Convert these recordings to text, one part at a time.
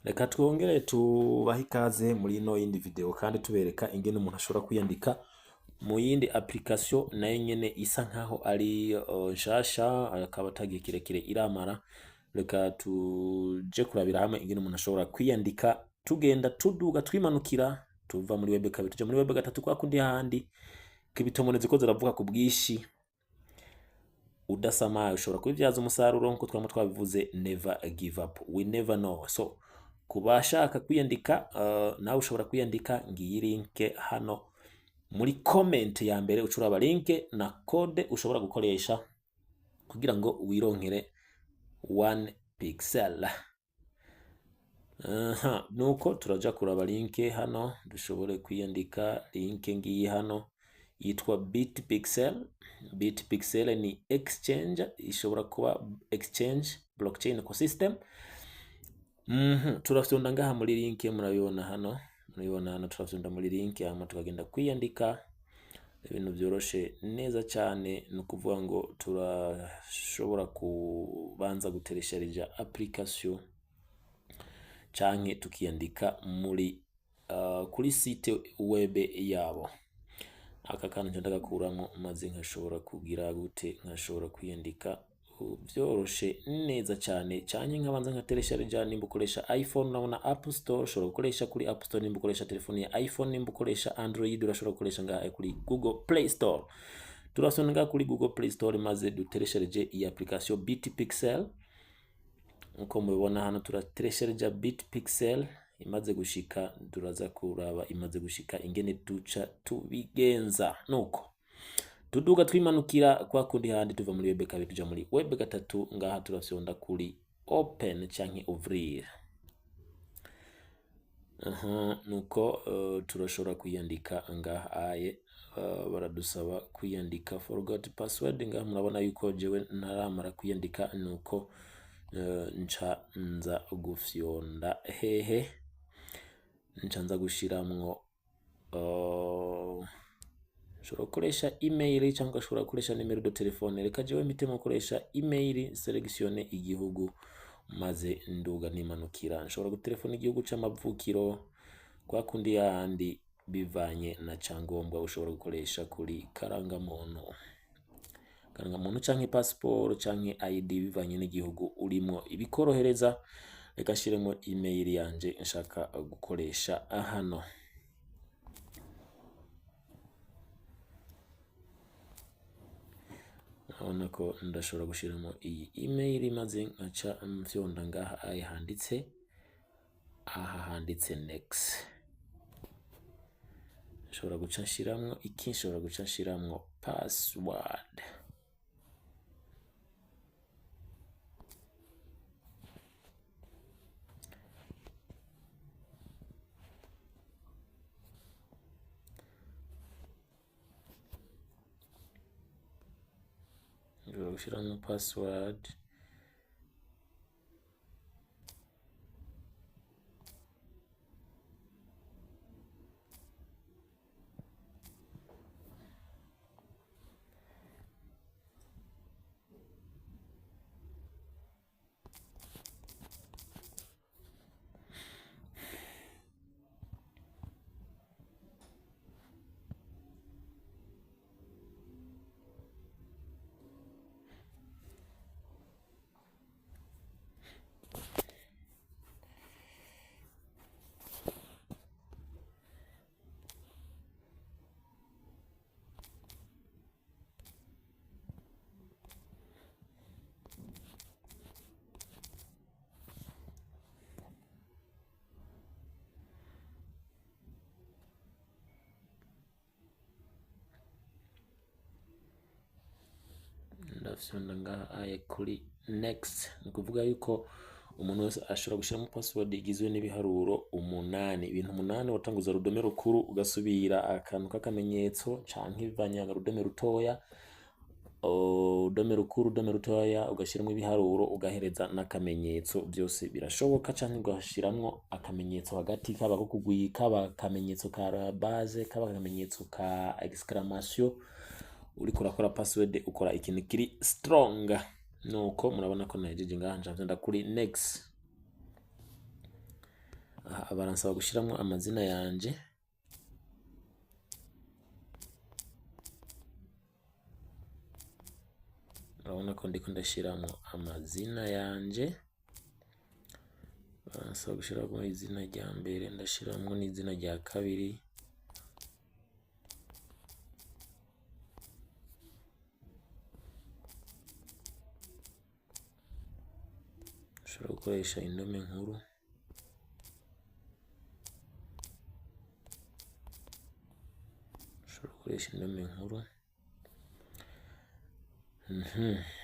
Reka twongere tubahe ikaze muri ino yindi video kandi tubereka ingene umuntu ashobora kwiyandika mu yindi application nayo nyene isa nkaho ari nshasha akaba atagiye kirekire iramara. Reka tuje kurabira hamwe ingene umuntu ashobora kwiyandika tugenda tuduga twimanukira tuva muri web kabiri tuje muri web gatatu kwa kundi handi kibitomono ziko ziravuga ku bwishi udasamaye ushobora kubivyaza umusaruro nkuko twamwe twabivuze. Never give up, we never know. So kubashaka kwiyandika nawe ushobora kwiyandika ngiyi link hano muri comment ya mbere ucuraba link na code ushobora gukoresha kugira ngo wironkere 1 pixel. Nuko turaja kuraba link hano dushobore kwiyandika. Link ngiyi hano yitwa Bitpixel. Bitpixel ni exchange, ishobora kuba exchange blockchain ecosystem. Turafyonda ngaha muri link murabibona hano, turafyonda muri link hama tukagenda kwiyandika. Ibintu byoroshe neza cyane, no kuvuga ngo turashobora kubanza guteresharija application canke tukiyandika muri kuri site web yabo. Aka kantu nje ndagakuramo maze nkashobora kugira gute, nkashobora kwiyandika byoroshe neza cyane cyane. Nkabanza nkateresharija nimba ukoresha iPhone nabona App Store ushobora gukoresha kuri App Store, nimba ukoresha telefone ya iPhone, nimba ukoresha Android urashobora gukoresha ngaha kuri Google Play Store. Turasonga ngaha kuri Google Play Store maze duteresharije iyi application Bitpixel. Uko mubibona hano turateresharija Bitpixel. Imaze gushika turaza kuraba imaze gushika ingene duca tubigenza. Nuko tuduga twimanukira kwa kundi handi tuva muri web kabiri tuja muri web gatatu. Ngaha turafyonda kuri open canke ouvrir. Nuko turashobora kwiyandika ngaha aye. Baradusaba kwiyandika forgot password. Ngaha murabona yuko jewe naramara kwiyandika, nuko nca nza gufyonda hehe, nca nza gushiramwo ushobora gukoresha email cyangwa ushobora gukoresha nimero de telefone. Reka jewe mpitemo gukoresha email, selekisione igihugu maze nduga nimanukira. Nshobora gutelefona igihugu c'amavukiro kwa kundi yandi bivanye na cangombwa ushobora gukoresha kuri karangamuntu canke passport canke ID bivanye n'igihugu urimo ibikorohereza. Reka shiremo email yanje nshaka gukoresha hano. Urabona ko ndashobora gushiramo iyi email maze nkaca mfyonda ngaha ayi handitse, aha handitse next. Nshobora guca nshiramwo iki, nshobora guca nshiramwo password. Nshobora gushiramo password. Ndafyonda ngaha aye kuri next. Nukuvuga yuko umuntu wese ashobora gushiramo password igizwe n'ibiharuro 8. Ibintu 8 watanguza rudome rukuru ugasubira akantu k'akamenyetso canke ivanyanga rudome rutoya, rudome rukuru, rudome rutoya ugashiramo ibiharuro ugahereza n'akamenyetso. Byose birashoboka canke ugashiramwo akamenyetso hagati, kaba ko kugwi, kaba akamenyetso ka base, kaba akamenyetso ka exclamation. Uriko urakora password ukora ikintu kiri strong. Nuko murabona ko nahejeje ngaha nja kuri next. baransaba gushyiramo amazina yanje, urabona ko ndiko ndashyiramo amazina yanje, baransaba gushyiramo izina rya mbere, ndashyiramo n'izina rya kabiri, ushobora gukoresha indome nkuru,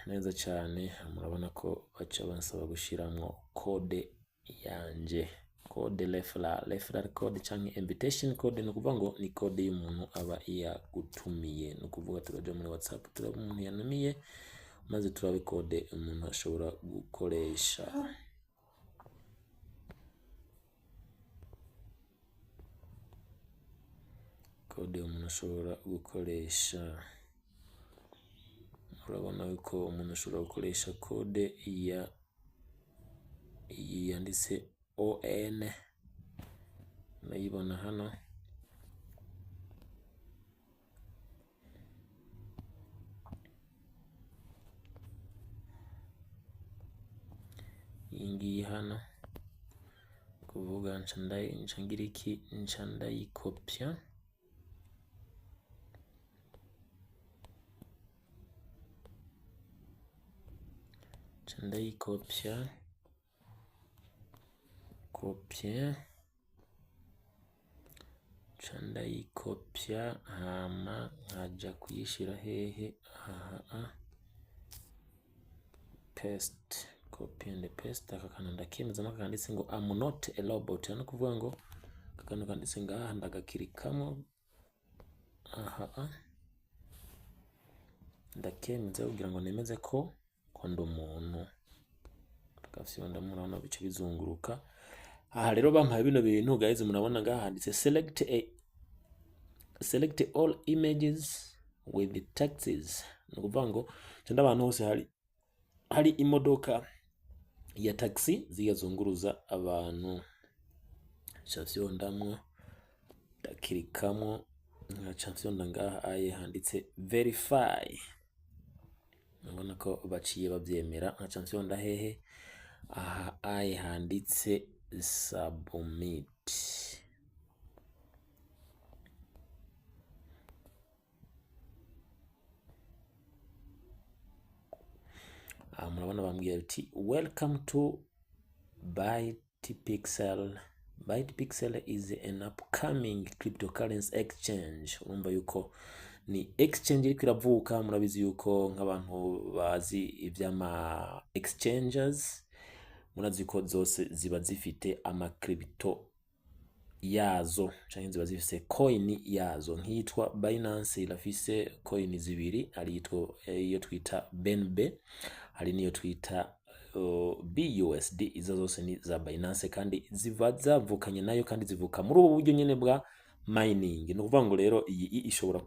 neza cyane. Murabona ko baca bansaba gushyiramo code yanje, code referral code cyangwa invitation code. Ni ukuvuga ngo ni code y'umuntu aba yagutumiye. Ni ukuvuga turaja muri WhatsApp, turaba umuntu yanumiye, maze turabe code umuntu ashobora gukoresha. Urabona yuko umuntu ashobora gukoresha code yanditse ON, nayibona hano. Iyi ngiyi hano kuvuga ncangira iki, nca ndayikopya, ndayikopya hama nkaja kuyishira hehe, paste, copy and paste. Aka kantu ndakemezamo kanditse ngo I'm not a robot, no kuvuga ngo akantu kanditse ngaha ndagakirikamo, ndakemeza kugira ngo nemeze ko ndi umuntu. Ndakafyonda, murabona bice bizunguruka. Aha rero bampaye bino bintu guys, murabona ngaha handitse select all images with the taxes. Ni ukuvuga ngo cyenda abantu hose hari imodoka ya taxi ziyazunguruza abantu, cyafyondamwo ndakirikamo, cyafyonda ngaha aye handitse verify. Murabona ko baciye babyemera, cyafyonda hehe, aha aye handitse submit. Murabona bambwiye ati welcome to BytePixel. BytePixel is an upcoming cryptocurrency exchange. Urumva yuko ni exchange iri kwiravuka. Murabizi yuko nk'abantu bazi iby'ama exchanges, murazi ko zose ziba zifite ama crypto yazo, cyangwa ziba zifise coin yazo. Nk'iyitwa Binance irafise coin zibiri, ari iyo twita BNB, hari niyo twita BUSD. Izo zose ni za Binance kandi ziva zavukanye nayo, kandi zivuka muri ubu buryo nyene bwa mining. Ni ukuvuga ngo rero iyi ishobora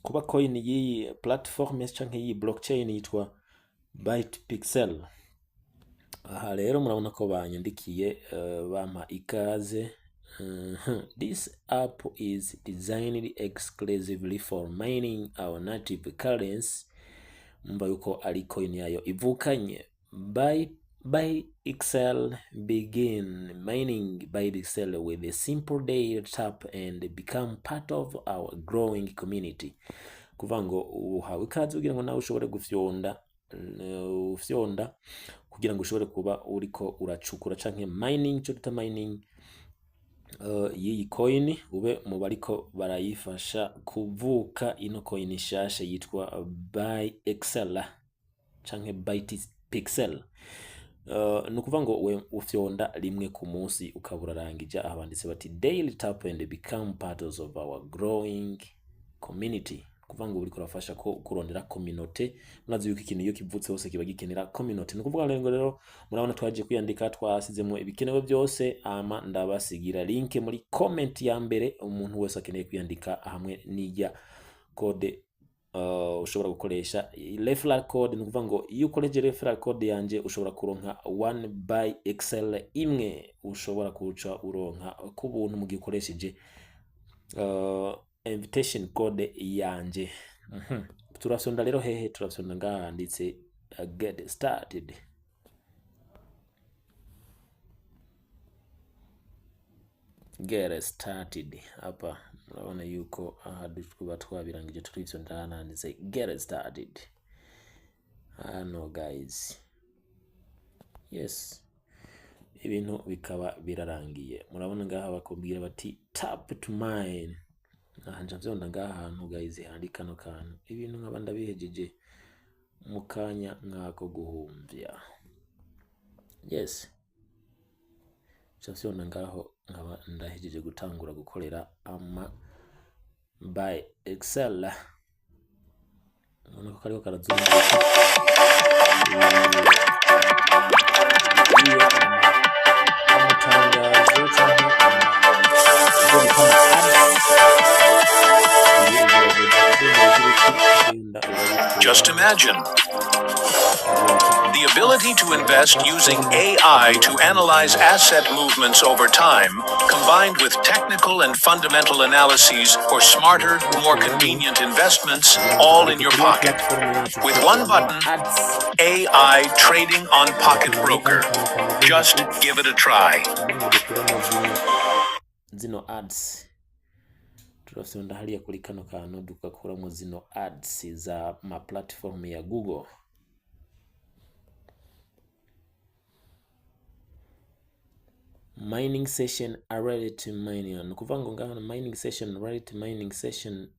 kuba coin y'iyi platform cyangwa iyi blockchain yitwa BytePixel. Aha rero murabona ko banyandikiye bampa ikaze. This app is designed exclusively for mining our native currency. Mumba yuko ari coin yayo ivukanye. BytePixel begin mining BytePixel with a simple daily tap and become part of our growing community. Kuvuga ngo uhawe ikaze kugira ngo nawe ushobore gufyonda kugira ngo ushobore kuba uriko uracukura canke mining, cyo tuta mining y'iyi coin, ube mu bariko barayifasha kuvuka. Ino coin shashe yitwa BytePixel canke BytePixel. Ni ukuvuga ngo we ufyonda rimwe ku munsi ukabura rangije. Abanditse bati daily tap and become part of our growing community. Kuvuga ngo uri kurafasha ko kurondera community. Murazi yuko ikintu iyo kivutse hose kiba gikenera community. Ni ukuvuga ngo rero murabona twaje kwiyandika, twasizemo ibikenewe byose, ama ndabasigira link muri comment ya mbere. Umuntu wese akeneye kwiyandika hamwe n'ijya code ushobora gukoresha referral code. Ni ukuvuga ngo iyo ukoresheje referral code yanje ushobora kuronka 1 by excel imwe ushobora kuca uronka ku buntu mu gihe ukoresheje invitation code yanje. Turasonda rero hehe, turasonda ngaha handitse get started. Get started hapa mnaona yuko tuba twabirangije turisonda hano handitse get started hano guys. Yes, ibintu bikaba birarangiye. Murabona ngaha bakubwira bati tap to mine. Nje vyonda ngaha hantu guys handika no kantu ibintu nkaba ndabihejeje mu kanya nkako guhumvya. Yes, vyonda ngaho nkaba ndahejeje gutangura gukorera ama by excel. None ko kariko karazunguruka Just imagine the ability to invest using AI to analyze asset movements over time, combined with technical and fundamental analyses for smarter, more convenient investments, all in your pocket. With one button, AI trading on Pocket Broker. Just give it a try. Zino ads turasonda hariya kuri kano kantu dukakuramo zino ads za ma platform ya Google. Mining session ready to mine. Nukuvango ngaha mining session ready to mining session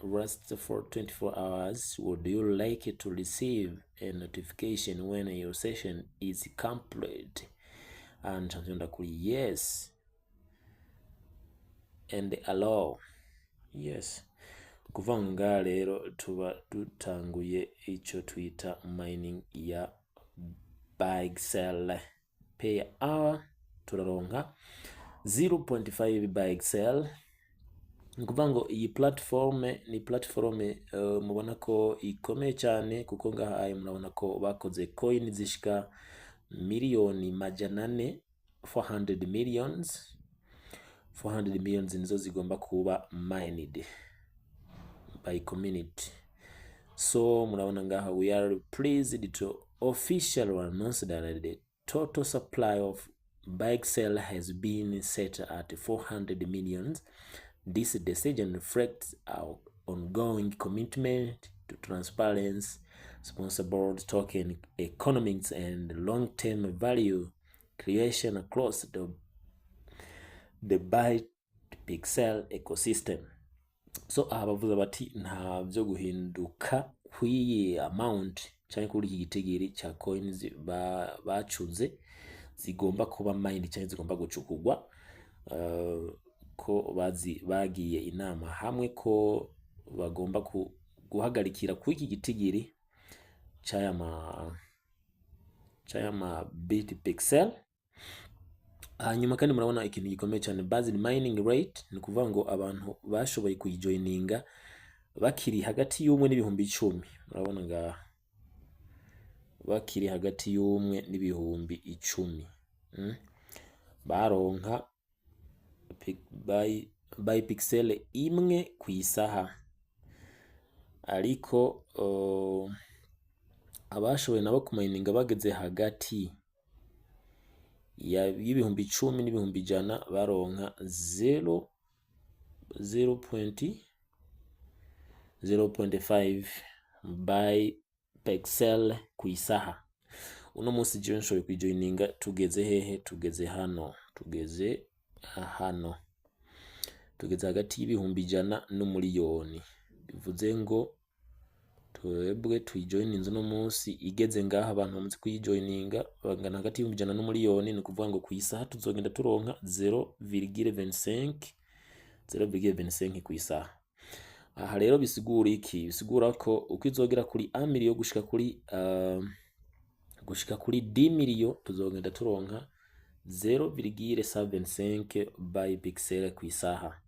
runs for 24 hours. Would you like to receive a notification when your session is complete? And tunzonda kuri yes and allow. Yes, kuvanga rero tuba dutanguye ico twita mining ya buy excel pay hour. Turaronka 0.5 by excel. Nkuvango iyi platform ni platform mubona ko ikomeye cyane kuko ngaha murabona ko bakoze coin zishika miliyoni majanane 400 millions nizo zigomba kuba mined by community. So murabona ngaha we are pleased to officially announce that the total supply of by excel has been set at 400 millions. This decision reflects our ongoing commitment to transparency, responsible token economics, and long-term value creation across the BytePixel ecosystem. So abavuze bati nta byo guhinduka kwiye amount cyane kuri iki gitegeri cya coins bacuze zigomba kuba mined cyane zigomba gucukugwa. Ko bagiye inama hamwe ko bagomba guhagarikira ku iki gitigiri cyaya ma BytePixel. Hanyuma kandi murabona ikintu gikomeye cyane basic mining rate. Ni kuvuga ngo abantu bashoboye kuyijoininga bakiri hagati y'umwe n'ibihumbi 10. Murabona nga bakiri hagati y'umwe n'ibihumbi 10 baronka BytePixel imwe ku isaha. Ariko abashoboye nabo kumininga bageze hagati ya y'ibihumbi 10 n'ibihumbi 100 baronka 0.5 BytePixel ku isaha. Uno munsi je nshoboye kujoininga tugeze hehe? Tugeze hano, tugeze hagati y'ibihumbi 100 n'umuliyoni. Bivuze ngo twebwe tuyijoininze no munsi igeze ngaha abantu bamaze kuyijoininga bangana hagati y'ibihumbi 100 n'umuliyoni. Ni kuvuga ngo ku isaha tuzogenda turonka 0.25 ku isaha. Aha rero bisigura iki? Bisigura ko uko izogera kuri 1 miliyo gushika kuri 10 miliyo tuzogenda turonka 0.75 BytePixel ku isaha.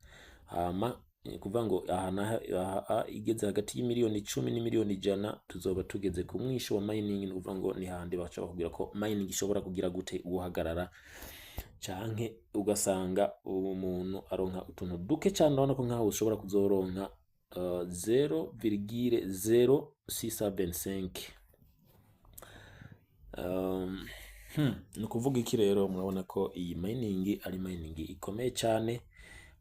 Hama kuvuga ngo aha igeze hagati y'imiliyoni 10 n'imiliyoni 100 tuzoba tugeze ku mwisho wa mining. Ni kuvuga ngo ni handi baca bakubwira ko mining ishobora kugira gute guhagarara, canke ugasanga umuntu aronka utuntu duke cyane, urabona ko nkaho ushobora kuzoronka 0,0675. Ni ukuvuga iki rero? Murabona ko iyi mining ari mining ikomeye cyane,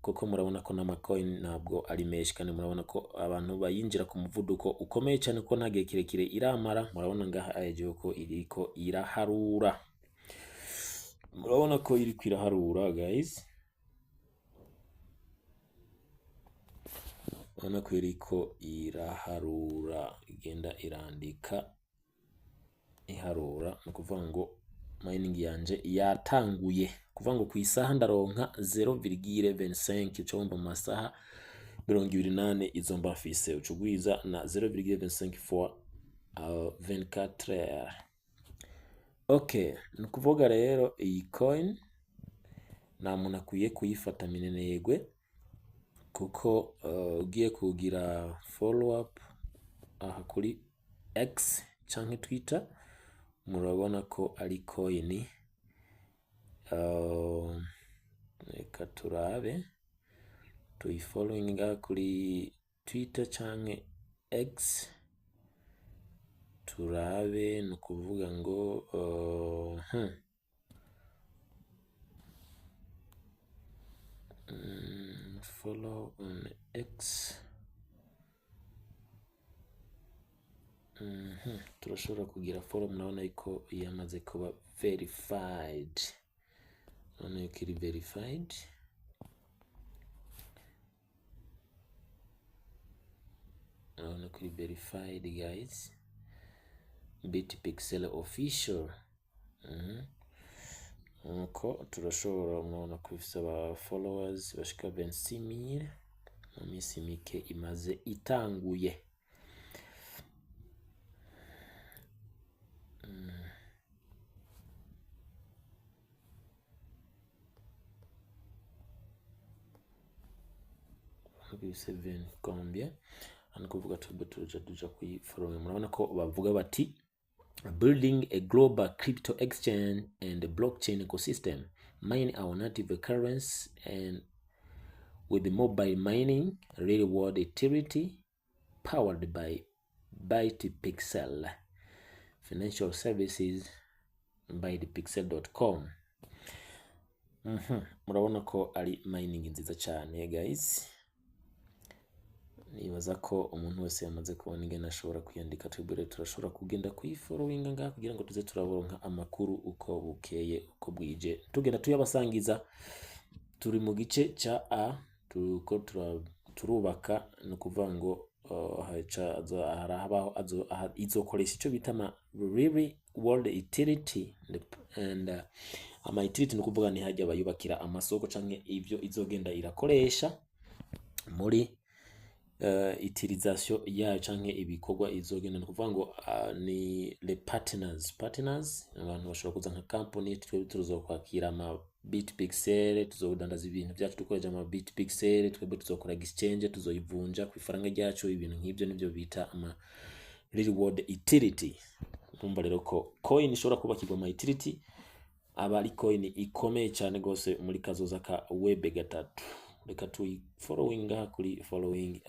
kuko murabona ko n'amacoin ntabwo ari menshi, kandi murabona ko abantu bayinjira ku muvuduko ukomeye cyane, ko nta gihe kirekire iramara. Murabona ngaha ayeje ko iriko iraharura, murabona ko iriko iraharura guys, murabona ko iriko iraharura, igenda irandika iharura. Ni ukuvuga ngo mining yanje yatanguye, kuvuga ngo ku isaha ndaronka 0,25 cyo mu masaha 28 izo mba mfise, ucugwiza na 0,25 for 24 heures. Okay, ni ukuvuga rero iyi coin nta muntu akwiye kuyifata minenegwe, kuko ugiye kugira follow up aha kuri X canke Twitter, murabona ko ari coin. Reka turabe tuyifollowing ngaha kuri Twitter canke X, turabe. Ni ukuvuga ngo follow on X. Turashobora kugira follow, murabona yuko yamaze kuba verified, murabona yuko iri verified. Murabona ko iri verified guys, Bitpixel official. Nuko turashobora, murabona ko ifise aba followers bashika 26,000 mu minsi mike imaze itanguye. Seven combien and kuvuga tuja kuyifollow. Murabona ko bavuga bati building a global crypto exchange and a blockchain ecosystem, mine our native currency and with the mobile mining, real world utility powered by Bitpixel financial services by thepixel.com. Murabona ko ari mining nziza cyane guys. Nibaza ko umuntu wese yamaze kubona ingene ashobora kwiyandika, twebwe turashobora kugenda kuyifollowing ngaha kugira ngo tuze turaboronka amakuru uko bukeye uko bwije, tugenda tuyabasangiza. Turi mu gice ca A, tuko turubaka. Ni ukuvuga ngo harabaho izokoresha icyo bita ama real world utility and ama utility. Ni ukuvuga ni hajya bayubakira amasoko canke ivyo izogenda irakoresha muri utilisation yayo canke ibikorwa izogenda. Ni ukuvuga ngo ni le partners, abantu bashobora kuza nka company, twebwe tuzokwakira ama Bitpixel, tuzodandaza ibintu byacu dukoresha ama Bitpixel, twebwe tuzokora exchange, tuzoyivunja ku ifaranga ryacu. Ibintu nk'ibyo nivyo bita ama real world utility. Urumva rero ko coin ishobora kubakirwa ama utility, aba ari coin ikomeye cyane gose muri kazoza ka web gatatu. Reka tuyifollowing ngaha kuri following,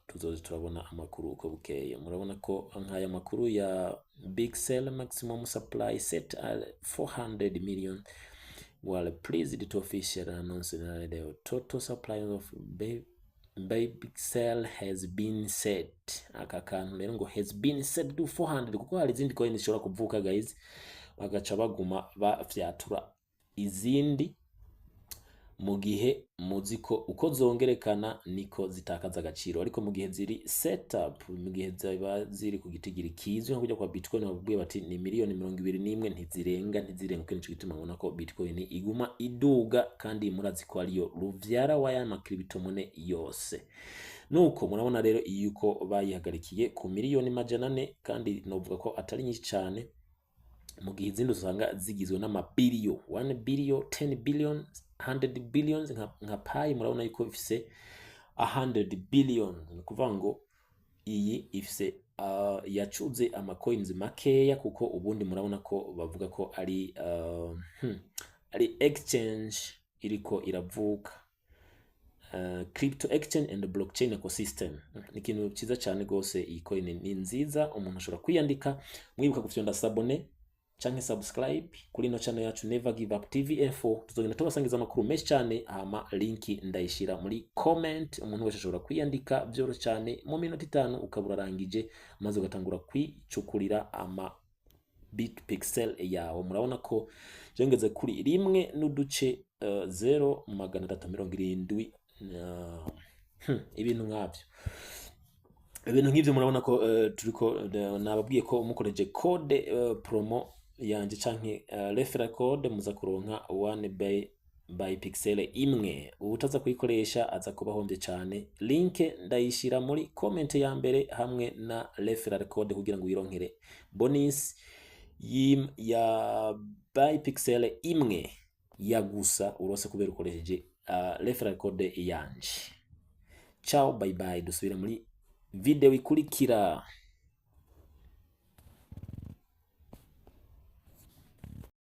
tuzoze turabona amakuru uko bukeye. Murabona ko nk'aya makuru ya Bixel maximum supply set at 400 million, while pleased to officially announce that the total supply of Bixel has been set. Aka kantu rero ngo has been set to 400, kuko hari izindi coin zishobora kuvuka guys, bagaca baguma bafyatura izindi mu gihe muziko uko zongerekana niko zitakaza agaciro, ariko mu gihe ziri setup, mu gihe ziba ziri ku gitigiri kizwe nko kujya kwa Bitcoin babwiye bati ni miliyoni 21 ntizirenga uko nico gituma ubona ko Bitcoin iguma iduga, kandi murazi ko ariyo ruvyara waya ma cryptomone yose. Nuko murabona rero yuko bayihagarikiye ku miliyoni 400, kandi novuga ko atari nyinshi cyane, mu gihe izindi usanga zigizwe n'amabiliyo 1 billion 10 billion 100 billions nka Pi. Murabona yuko bifise 100 billion. Ni kuvuga ngo iyi ifise yacuze amacoins makeya, kuko ubundi murabona ko bavuga ko ari exchange iriko iravuka, crypto exchange and blockchain ecosystem. Ni ikintu cyiza cyane gose. Iyi coin ni nziza, umuntu ashobora kwiyandika. Mwibuka gufyonda sabone canke subscribe kuri no channel yacu Never Give Up TV Info. Tuzogenda tubasangiza amakuru menshi cyane, hama link ndayishira muri comment. Umuntu wese ashobora kwiyandika byoro cyane, mu minota 5 ukabura rangije, maze ugatangura kwicukurira ama Bitpixel yawe. Murabona ko jengeze kuri 1.0.370 ibintu nkabyo. Ibintu nk'ivyo murabona ko turiko nababwiye ko umukoreje code promo yanje canke referral code muza kuronka 1 by pixel imwe. Ubutaza kuyikoresha aza kubahombye cyane. Link ndayishira muri comment ya mbere hamwe na referral code kugira ngo uyironkere bonus ya by pixel imwe ya gusa urose kubera ukoresheje referral code yanje. Ciao, bye bye, dusubire muri video ikurikira.